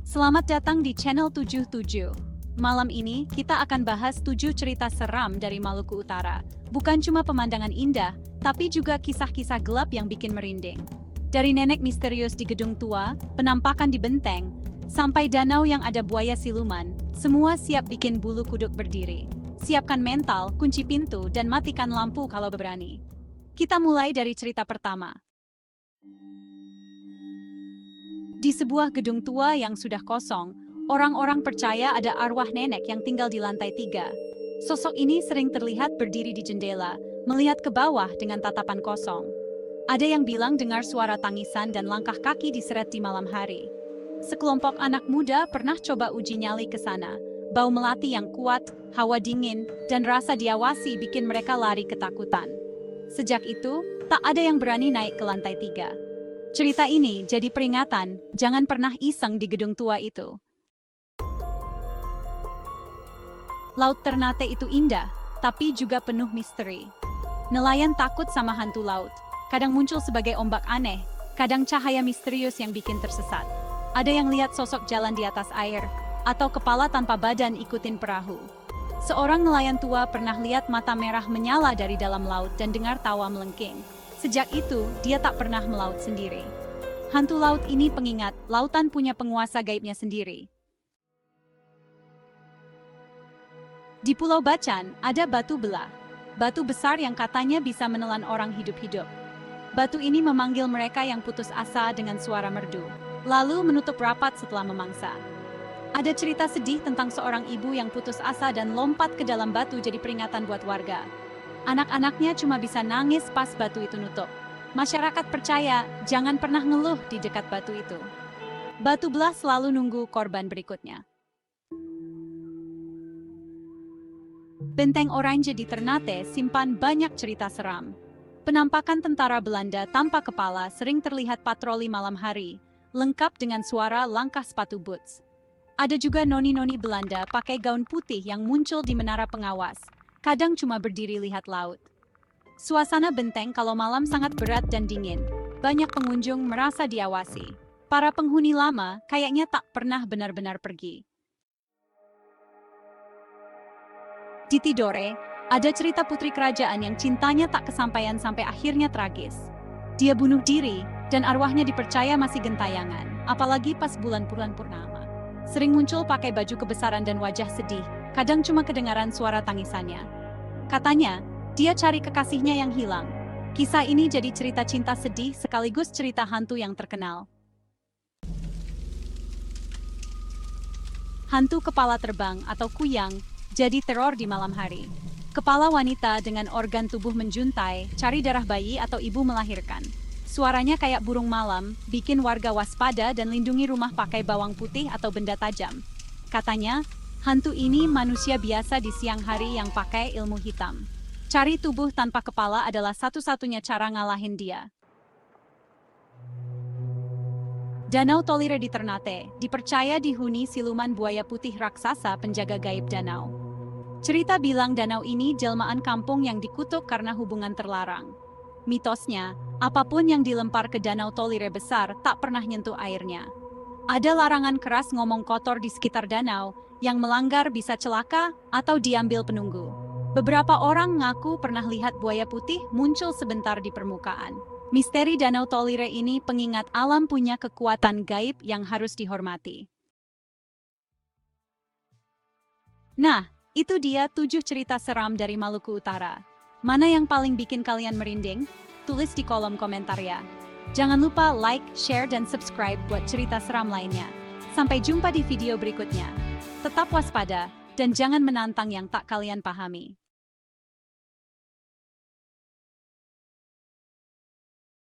Selamat datang di channel 77. Malam ini, kita akan bahas 7 cerita seram dari Maluku Utara. Bukan cuma pemandangan indah, tapi juga kisah-kisah gelap yang bikin merinding. Dari nenek misterius di gedung tua, penampakan di benteng, sampai danau yang ada buaya siluman, semua siap bikin bulu kuduk berdiri. Siapkan mental, kunci pintu, dan matikan lampu kalau berani. Kita mulai dari cerita pertama. Di sebuah gedung tua yang sudah kosong, orang-orang percaya ada arwah nenek yang tinggal di lantai 3. Sosok ini sering terlihat berdiri di jendela, melihat ke bawah dengan tatapan kosong. Ada yang bilang dengar suara tangisan dan langkah kaki diseret di malam hari. Sekelompok anak muda pernah coba uji nyali ke sana. Bau melati yang kuat, hawa dingin, dan rasa diawasi bikin mereka lari ketakutan. Sejak itu, tak ada yang berani naik ke lantai 3. Cerita ini jadi peringatan, jangan pernah iseng di gedung tua itu. Laut Ternate itu indah, tapi juga penuh misteri. Nelayan takut sama hantu laut. Kadang muncul sebagai ombak aneh, kadang cahaya misterius yang bikin tersesat. Ada yang lihat sosok jalan di atas air, atau kepala tanpa badan ikutin perahu. Seorang nelayan tua pernah lihat mata merah menyala dari dalam laut dan dengar tawa melengking. Sejak itu, dia tak pernah melaut sendiri. Hantu laut ini pengingat, lautan punya penguasa gaibnya sendiri. Di Pulau Bacan, ada batu belah. Batu besar yang katanya bisa menelan orang hidup-hidup. Batu ini memanggil mereka yang putus asa dengan suara merdu, lalu menutup rapat setelah memangsa. Ada cerita sedih tentang seorang ibu yang putus asa dan lompat ke dalam batu jadi peringatan buat warga. Anak-anaknya cuma bisa nangis pas batu itu nutup. Masyarakat percaya, jangan pernah ngeluh di dekat batu itu. Batu belah selalu nunggu korban berikutnya. Benteng Orange di Ternate simpan banyak cerita seram. Penampakan tentara Belanda tanpa kepala sering terlihat patroli malam hari, lengkap dengan suara langkah sepatu boots. Ada juga noni-noni Belanda pakai gaun putih yang muncul di menara pengawas. Kadang cuma berdiri lihat laut. Suasana benteng kalau malam sangat berat dan dingin. Banyak pengunjung merasa diawasi. Para penghuni lama kayaknya tak pernah benar-benar pergi. Di Tidore, ada cerita putri kerajaan yang cintanya tak kesampaian sampai akhirnya tragis. Dia bunuh diri, dan arwahnya dipercaya masih gentayangan, apalagi pas bulan purnama. Sering muncul pakai baju kebesaran dan wajah sedih. Kadang cuma kedengaran suara tangisannya. Katanya, dia cari kekasihnya yang hilang. Kisah ini jadi cerita cinta sedih sekaligus cerita hantu yang terkenal. Hantu kepala terbang atau kuyang jadi teror di malam hari. Kepala wanita dengan organ tubuh menjuntai, cari darah bayi atau ibu melahirkan. Suaranya kayak burung malam, bikin warga waspada dan lindungi rumah pakai bawang putih atau benda tajam. Katanya, hantu ini manusia biasa di siang hari yang pakai ilmu hitam. Cari tubuh tanpa kepala adalah satu-satunya cara ngalahin dia. Danau Tolire di Ternate dipercaya dihuni siluman buaya putih raksasa penjaga gaib danau. Cerita bilang danau ini jelmaan kampung yang dikutuk karena hubungan terlarang. Mitosnya, apapun yang dilempar ke Danau Tolire besar tak pernah nyentuh airnya. Ada larangan keras ngomong kotor di sekitar danau, yang melanggar bisa celaka atau diambil penunggu. Beberapa orang ngaku pernah lihat buaya putih muncul sebentar di permukaan. Misteri Danau Tolire ini pengingat alam punya kekuatan gaib yang harus dihormati. Nah, itu dia 7 cerita seram dari Maluku Utara. Mana yang paling bikin kalian merinding? Tulis di kolom komentar ya. Jangan lupa like, share, dan subscribe buat cerita seram lainnya. Sampai jumpa di video berikutnya. Tetap waspada, dan jangan menantang yang tak kalian pahami.